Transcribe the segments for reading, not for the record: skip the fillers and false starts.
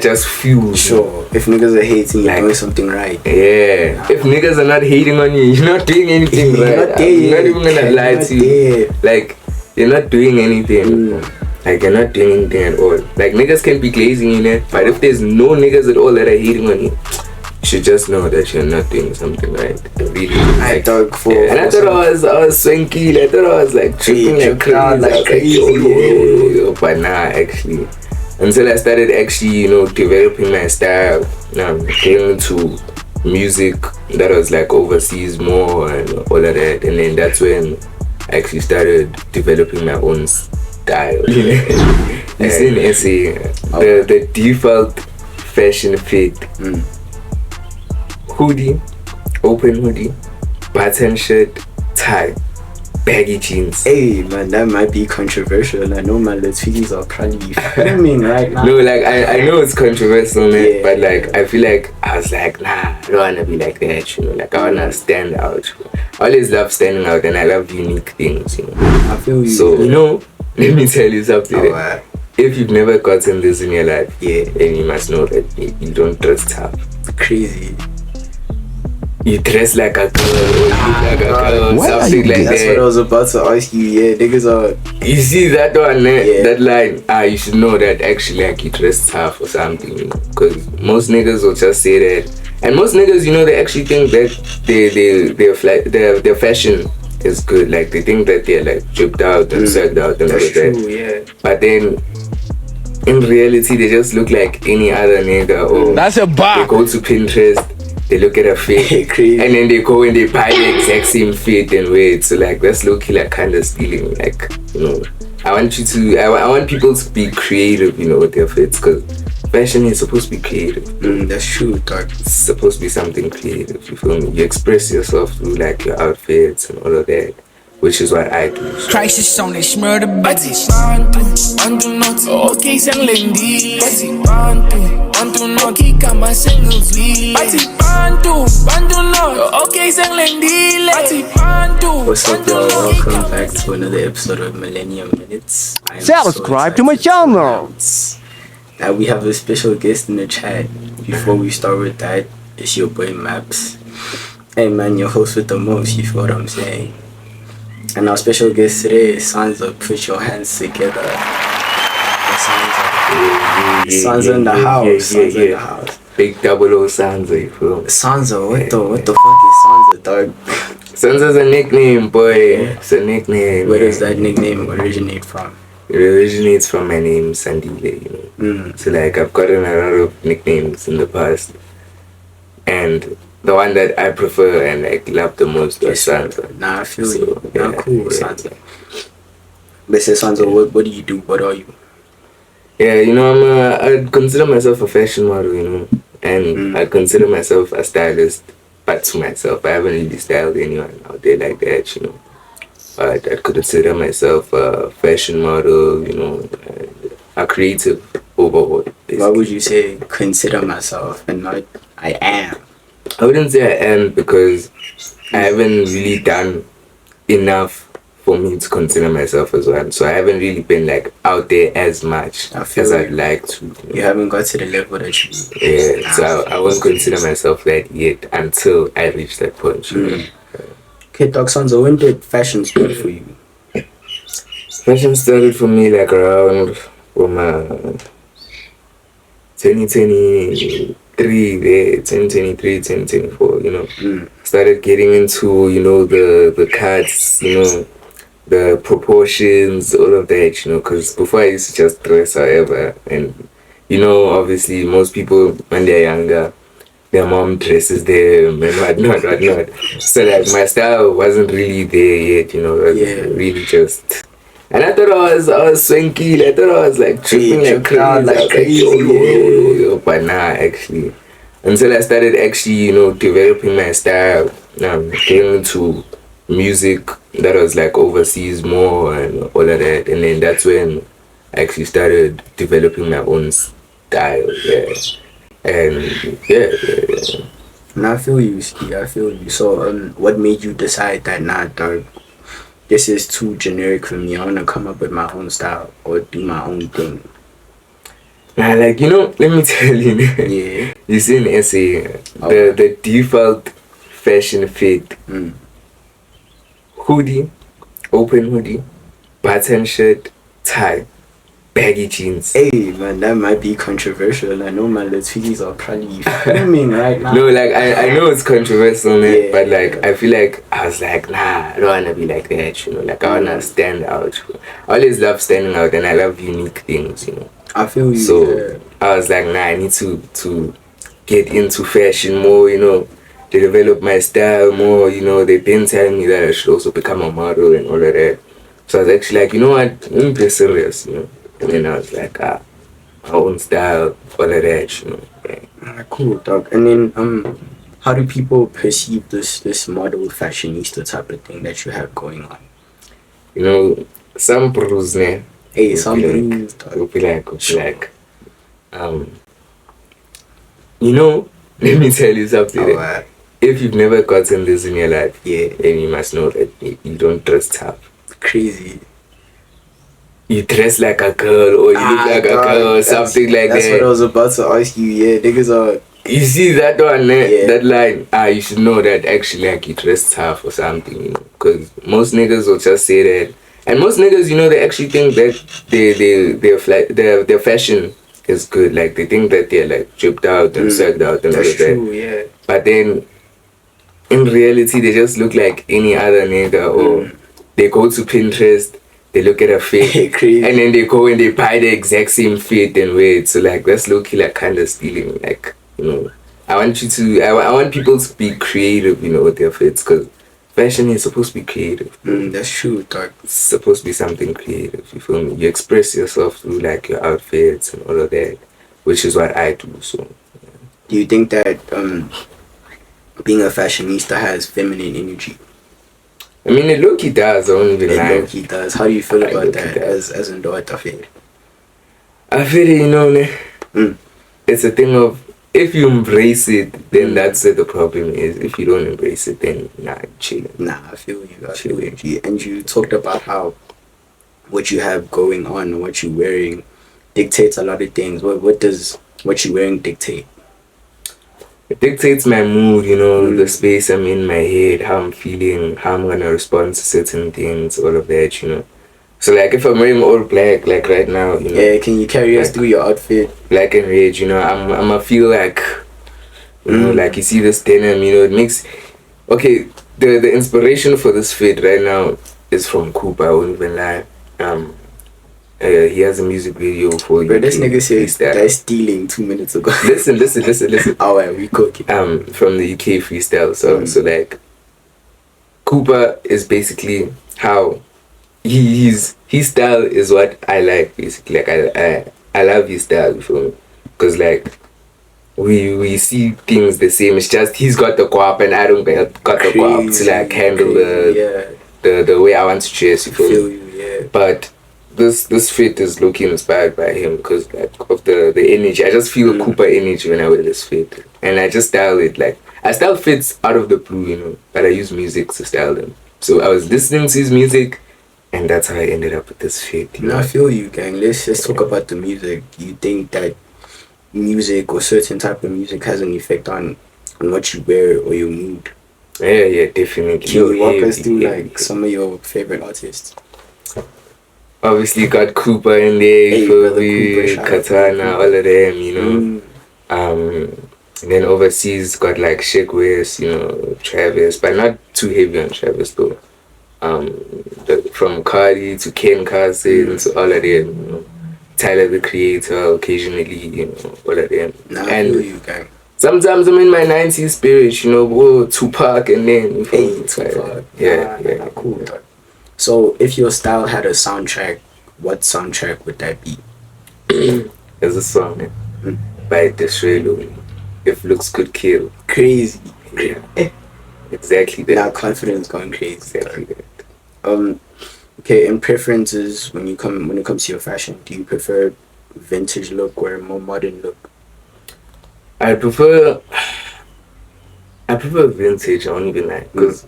just fuels. Sure. If niggas are hating, you're doing something right. Yeah. If niggas are not hating on you, you're not doing anything right. Not there. I'm not even gonna lie to you. Like, you're not doing anything. Like, you're not doing anything at all. Like, niggas can be glazing in it, but if there's no niggas at all that are hating on you, you should just know that you're not doing something right. Really. Like, and I thought I was swanky. I thought I was like tripping like crazy. Yo. But nah, actually. Until I started actually, developing my style, getting into music that was like overseas more and all of that, and then that's when I actually started developing my own style. It's in essay, the default fashion fit: hoodie, open hoodie, button shirt, tie, baggy jeans. Hey man, that might be controversial. I know my Latinos are probably filming right now. No, like I know it's controversial, man, but like I feel like I was like, nah, I don't wanna be like that, like I wanna stand out. I always love standing out and I love unique things, I feel you. So let me tell you something. If you've never gotten this in your life, then you must know that you don't dress tough. Crazy. You dress like a girl, or you look like a girl, something like that. That's what I was about to ask you. Yeah, niggas are. You see that one, that line? You should know that actually, like, you dress tough or something, because most niggas will just say that, and most niggas, they actually think that their fashion is good. Like, they think that they're like dripped out and sagged out and all of that. But then, in reality, they just look like any other nigga. Or that's a bar. They go to Pinterest. They look at a fit and then they go and they buy the exact same fit and wear it. So like that's low-key like kind of stealing. Like, I want people to be creative, with their fits, because fashion is supposed to be creative. That's true, dog. It's supposed to be something creative, you feel me? You express yourself through like your outfits and all of that, which is what I do. So. Crisis on this murder buddies. Okay, so Lindy. Bantu no kika my singles lead. Okay, so Lindy. What's up, y'all? Welcome back to another episode of Millennium Minutes. Subscribe to my channel. Now we have a special guest in the chat. Before we start with that, it's your boy Maps. Hey man, your host with the most, you feel what I'm saying? And our special guest today is Sanza. Put your hands together. Sanza in the house. Sanza in the house. Big 00 Sanza, you feel me? Sanza, what the fuck is Sanza, dog? Sanza's a nickname, boy. It's a nickname. Where does that nickname originate from? It originates from my name, Steadily, So like I've gotten a lot of nicknames in the past, and the one that I prefer and like love the most is Sanza. Nah, I feel you. Cool, Sanza. But say Sanza, what do you do? What are you? Yeah, I'd consider myself a fashion model, and I'd consider myself a stylist, but to myself. I haven't really styled anyone out there like that, But I'd consider myself a fashion model, a creative overall. Basically. Why would you say consider myself and not I am? I wouldn't say I am, because I haven't really done enough for me to consider myself as one. So I haven't really been like out there as much as I'd like to. You haven't got to the level that you. Yeah, so I won't consider myself that yet until I reach that point. Okay, Doc Sanza, when did fashion start for you? Fashion started for me like around 2023, 2024, Started getting into, the cuts, the proportions, all of that, because before I used to just dress however, and, obviously most people when they're younger, their mom dresses them and whatnot. So like my style wasn't really there yet, it was really just. And I thought I was swanky. I thought I was like tripping like crazy. But nah, actually, until I started actually, developing my style, getting into music that was like overseas more and all of that, and then that's when I actually started developing my own style. And And I feel you, Ski. I feel you. So, what made you decide that dog, this is too generic for me? I want to come up with my own style or do my own thing. Nah, like, let me tell you. Yeah. You see in essay, Okay. the default fashion fit: hoodie, open hoodie, button shirt, tie, baggy jeans. Hey man, that might be controversial. I know my little tweeties are probably fuming right now. No, like I know it's controversial, man, Yeah, but like yeah. I feel like I was like, nah, I don't wanna be like that, like I wanna stand out. I always love standing out, and I love unique things, I feel you. So Yeah. I was like, nah, I need to get into fashion more, to develop my style more, they've been telling me that I should also become a model and all of that. So I was actually like, you know what, let me be serious, And then I was like, my own style, all of that, Yeah. Cool, dog. And then how do people perceive this model fashionista type of thing that you have going on? Some bros, ne, Hey, some blues, will dog. be like, Sure. um, let me tell you something. Alright. If you've never gotten this in your life, Yeah. then you must know that you don't dress tough. Crazy. You dress like a girl, or you look like a dog, girl, or something like that's that. what I was about to ask you. Yeah, niggas are. You see that one, Yeah. that line? You should know that actually, like, you dress tough or something, because most niggas will just say that, and most niggas, they actually think that their fashion is good. Like, they think that they're like dripped out and sucked out and all That's of that. true. Yeah. But then, in reality, they just look like any other nigga, or they go to Pinterest, they look at a fit, Crazy. and then they go and they buy the exact same fit and wear it. So like that's low-key like kind of stealing. Like, I want you to, I want people to be creative, with their fits, because fashion is supposed to be creative. That's true, dog. It's supposed to be something creative. You feel me? You express yourself through like your outfits and all of that, which is what I do. So Do you think that being a fashionista has feminine energy? I mean, it low-key does. I won't even lie. It low-key does. How do you feel It about low-key that does. as an daughter of it? I feel it, it's a thing of, if you embrace it, then that's where the problem is. If you don't embrace it, then nah, chill. Nah, I feel you. I feel you. And you talked about how what you have going on, what you're wearing, dictates a lot of things. What does what you're wearing dictate? It dictates my mood, the space I'm in my head, how I'm feeling, how I'm gonna respond to certain things, all of that. So like if I'm wearing all black, like right now, Yeah, can you carry us through your outfit? black and red, I'ma feel like, like you see this denim, it makes, okay, the inspiration for this fit right now is from Cooper, I won't even lie. He has a music video for Bro, UK this nigga said freestyle. that's stealing 2 minutes ago. Listen. Alright, we cooking. From the UK freestyle. So like, Cooper is basically how his style is what I like, basically. Like I love his style, you feel me? Because like we see things the same. It's just he's got the guap and I don't got the guap to like handle the way I want to dress, you feel me? Yeah. But this fit is looking inspired by him because like of the energy. I just feel Cooper energy when I wear this fit, and I just style it like I style fits out of the blue, but I use music to style them. So I was listening to his music, and that's how I ended up with this fit. No, I feel you, gang. Let's just talk about the music. You think that music or certain type of music has an effect on what you wear or your mood? Yeah, definitely. Can you walk us through like some of your favorite artists? Obviously got Cooper in there, Hey, brother, Cooper, shout out to Katana, all of them, and then overseas got like Shake West, Travis, but not too heavy on Travis though. From Cardi to Ken Carson to all of them, Tyler the Creator occasionally, all of them. Nah, I and feel you, gang. sometimes I'm in my 90s spirit, Tupac and then Tupac. Yeah. Cool. Dog. So, if your style had a soundtrack, what soundtrack would that be? There's a song by Deshrelo, If Looks Could Kill. Crazy. Yeah. Exactly that. Now confidence going crazy. Exactly that. Okay, and preferences when it comes to your fashion, do you prefer vintage look or a more modern look? I prefer vintage, I won't even lie, because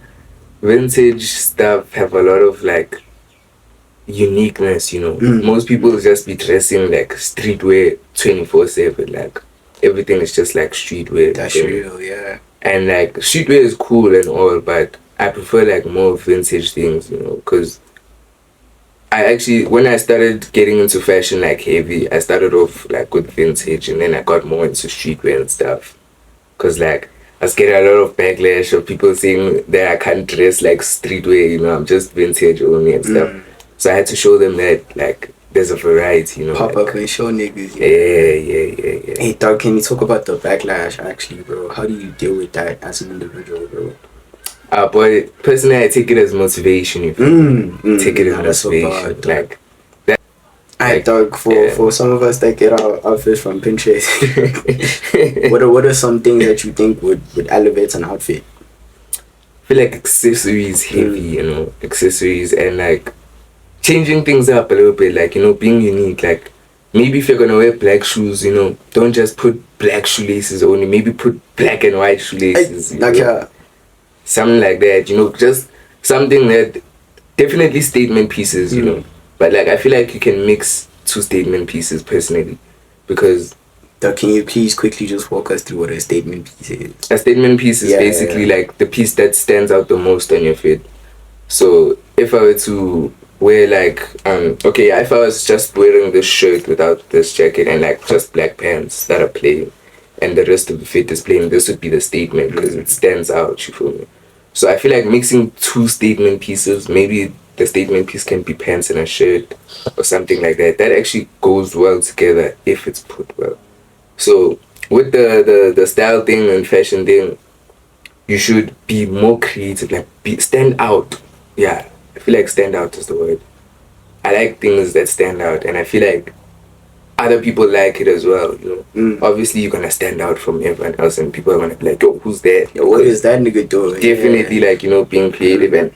vintage stuff have a lot of like uniqueness, Most people just be dressing like streetwear 24/7. Like everything is just like streetwear. That's real, yeah. And like streetwear is cool and all, but I prefer like more vintage things, because I actually, when I started getting into fashion like heavy, I started off like with vintage, and then I got more into streetwear and stuff. Cause like I was getting a lot of backlash of people saying that I can't dress like streetwear, I'm just vintage only and stuff. So I had to show them that like there's a variety, Pop like, up and show niggas. Yeah. Hey, dog, can you talk about the backlash actually, bro? How do you deal with that as an individual, bro? But personally, I take it as motivation. If take it as motivation, like that. I dog for some of us that get our outfits from Pinterest. what are some things that you think would elevate an outfit? I feel like accessories heavy, accessories and like changing things up a little bit, like being unique. Like maybe if you're gonna wear black shoes, don't just put black shoelaces only. Maybe put black and white shoelaces. Something like that, just something that definitely statement pieces, but like I feel like you can mix two statement pieces personally, because can you please quickly just walk us through what a statement piece is? A statement piece is basically like the piece that stands out the most on your fit. So if I were to wear like if I was just wearing this shirt without this jacket and like just black pants that are plain and the rest of the fit is plain, this would be the statement because it stands out, you feel me? So I feel like mixing two statement pieces, maybe the statement piece can be pants and a shirt or something like that, that actually goes well together if it's put well. So with the style thing and fashion thing, you should be more creative, like stand out. Yeah, I feel like stand out is the word. I like things that stand out, and I feel like other people like it as well, Obviously you're gonna stand out from everyone else and people are gonna be like, yo, who's that? Yo, what is that nigga doing? Definitely like, being creative, and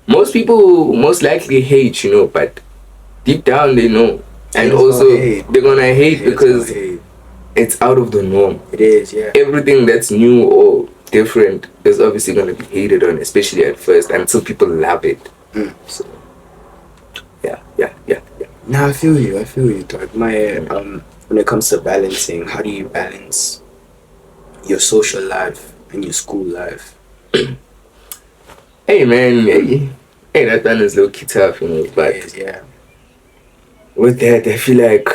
most people most likely hate, but deep down they know. And also they're gonna hate because it's out of the norm. It is, yeah. Everything that's new or different is obviously gonna be hated on, especially at first, until people love it. So yeah. Nah, I feel you, dog. When it comes to balancing, how do you balance your social life and your school life? Hey man, hey, that one is low-key tough, but with that, I feel like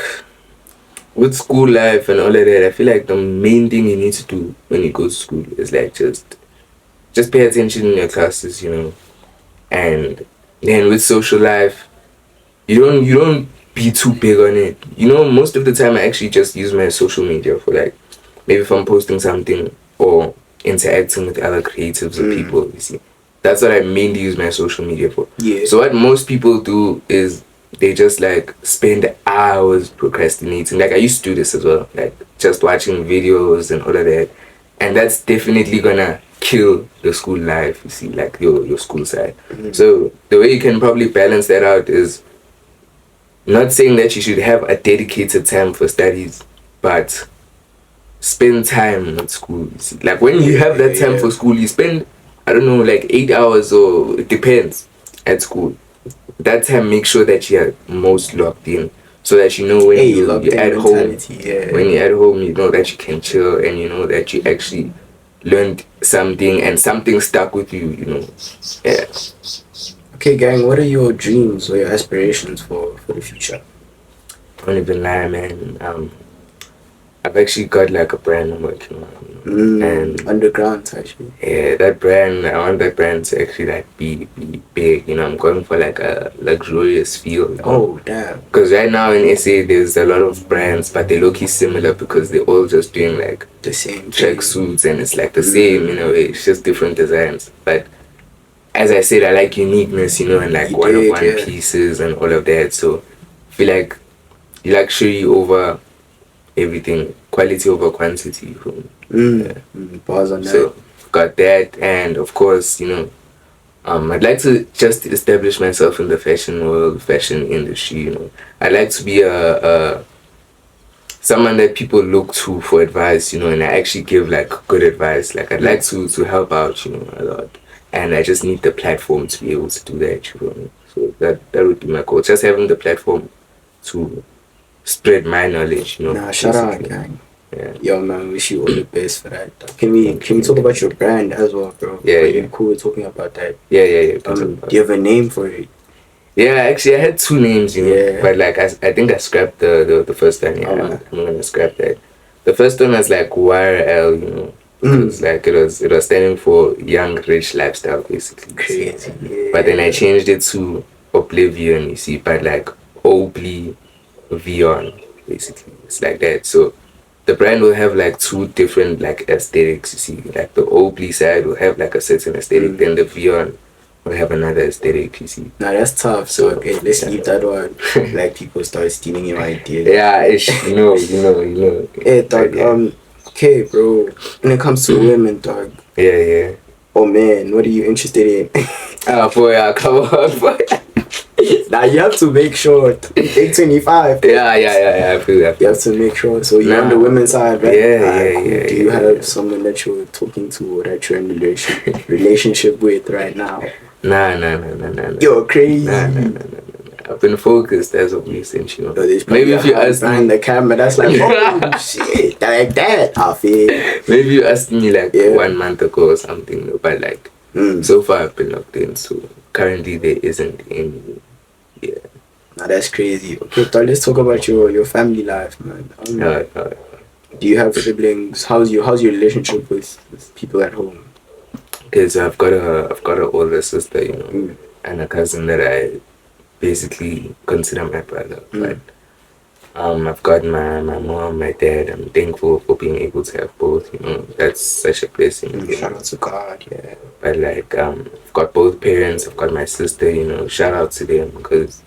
with school life and all of that, I feel like the main thing you need to do when you go to school is like just pay attention in your classes, and then with social life, you don't be too big on it. Most of the time I actually just use my social media for like, maybe if I'm posting something or interacting with other creatives or people, you see. That's what I mainly use my social media for. Yeah. So what most people do is they just like spend hours procrastinating. Like I used to do this as well, like just watching videos and all of that. And that's definitely gonna kill the school life, you see, like your school side. So the way you can probably balance that out is not saying that you should have a dedicated time for studies, but spend time at school. Like when you have that time for school, you spend, I don't know, like 8 hours, or it depends, at school. That time, make sure that you're most locked in, so that when you're at home, when you're at home, you know that you can chill, and you know that you actually learned something and something stuck with you, Yeah. Okay, gang, what are your dreams or your aspirations for the future? I don't even lie, man. I've actually got like a brand I'm working on, and underground actually. Yeah, that brand. I want that brand to actually like be big. I'm going for like a luxurious feel. Oh damn! Because right now in SA there's a lot of brands, but they look similar because they're all just doing like the same track suits, and it's like the same. It's just different designs. But as I said, I like uniqueness. And like one pieces and all of that. So I feel like luxury over everything, quality over quantity. Pause on that. So got that, and of course, I'd like to just establish myself in the fashion world, fashion industry. I'd like to be a someone that people look to for advice, and I actually give like good advice. Like I'd like to help out, a lot, and I just need the platform to be able to do that. So that would be my goal. Just having the platform to spread my knowledge, Nah, shout out, basically. gang. Yeah. Yo, man, wish you all the best for that. Can we talk about your brand as well, bro? Yeah, Are yeah. you cool with talking about that? Yeah. We can talk Do about you have a name for it? Yeah, actually, I had 2 names, Yeah. but like I think I scrapped the first one. Yeah, Oh, I'm man. gonna scrap that. The first one was like YRL, It was like it was standing for Young Rich Lifestyle, basically. Crazy. Yeah. But then I changed it to Oblivion, you see, but like Oblivion, basically. It's like that. So the brand will have like 2 different like aesthetics, you see. Like the Obli side will have like a certain aesthetic, then the Vion will have another aesthetic, you see. Nah, that's tough. So okay, let's leave that one. Like people start stealing your ideas. Yeah, you know. Hey, dog. Okay, bro. When it comes to women, dog. Yeah. Oh man, what are you interested in? Boy, come on, boy. Now you have to make sure. 825. Yeah, I feel that. You have to make sure. So you're on the women's side, right? Yeah. Do you have someone that you're talking to or that you're in relationship with right now? Nah. You're crazy. Nah. I've been focused as of recent, Maybe if you ask behind the camera, that's like, oh shit, like that. I feel. Maybe you asked me like 1 month ago or something, but like so far I've been locked in. So currently there isn't any. Yeah. Now that's crazy. Okay, so let's talk about your family life, man. Do you have siblings? How's your relationship with people at home? Okay, so I've got a older sister, and a cousin that I basically consider my brother. But I've got my mom, my dad. I'm thankful for being able to have both. That's such a blessing. Shout out to God, yeah. But like I've got both parents. I've got my sister. Shout out to them because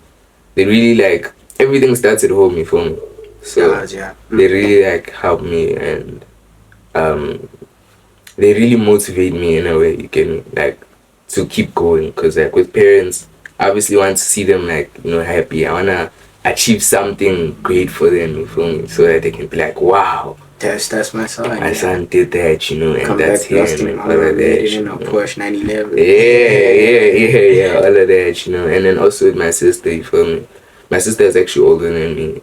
they really like everything starts at home. You feel me? So they really like help me and they really motivate me in a way. You can like to keep going because like with parents. I obviously want to see them like happy. I wanna achieve something great for them, you feel me? So that they can be like, wow, that's my son. My son did that, and come that's back him and all of that. In a Porsche 911. Yeah, all of that, And then also with my sister, you feel me? My sister is actually older than me,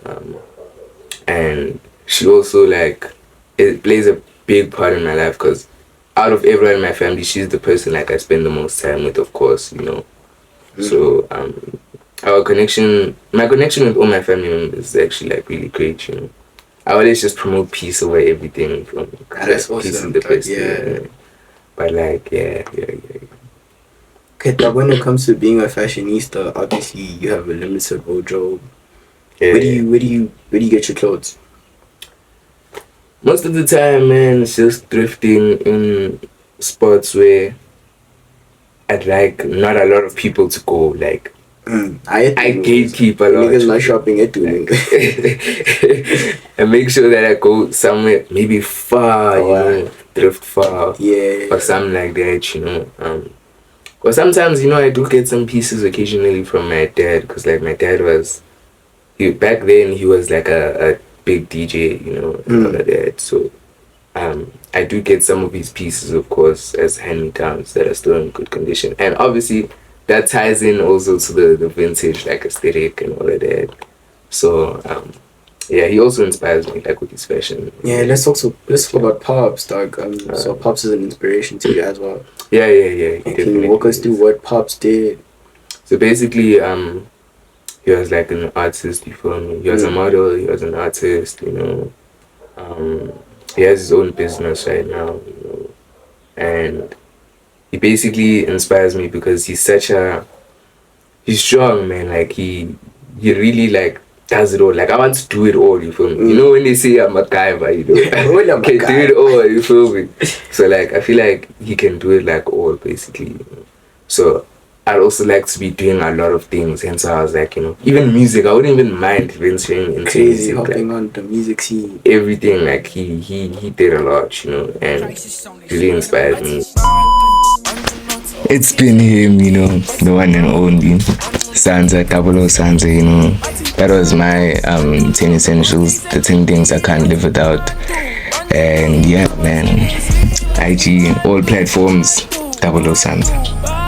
and she also like it plays a big part in my life because out of everyone in my family, she's the person like I spend the most time with, of course, So my connection with all my family members is actually like really great, I always just promote peace over everything from that's like, peace awesome. is the best. But like yeah. Okay, but when it comes to being a fashionista, obviously you have a limited wardrobe. Yeah. Where do you get your clothes? Most of the time, man, it's just thrifting in spots where I'd like not a lot of people to go. Like I gatekeep a lot. Niggas not shopping at doing. And make sure that I go somewhere maybe far, thrift far, or something like that, But sometimes, I do get some pieces occasionally from my dad because like my dad was, back then he was like a big DJ, and all of that. So I do get some of his pieces, of course, as hand-me-downs that are still in good condition. And obviously, that ties in also to the vintage, like, aesthetic and all of that. So, he also inspires me, like, with his fashion. Yeah, let's talk about Pops, dog. So Pops is an inspiration to you as well. Yeah. Can you walk us through what Pops did? So basically, he was like an artist, you feel me? He was a model, he was an artist, he has his own business right now, and he basically inspires me because he's strong, man. Like he really like does it all. Like I want to do it all, you feel me? When they say I'm a guy, but can do it all, you feel me? So like I feel like he can do it like all basically. So I'd also like to be doing a lot of things, and so I was like, even music, I wouldn't even mind venturing into crazy music, hopping like, on the music scene. Everything, like he did a lot, and really inspired me. It's been him, the one and only Sanza, Sanza, that was my 10 essentials, the 10 things I can't live without. And yeah, man, IG, all platforms, Sanza.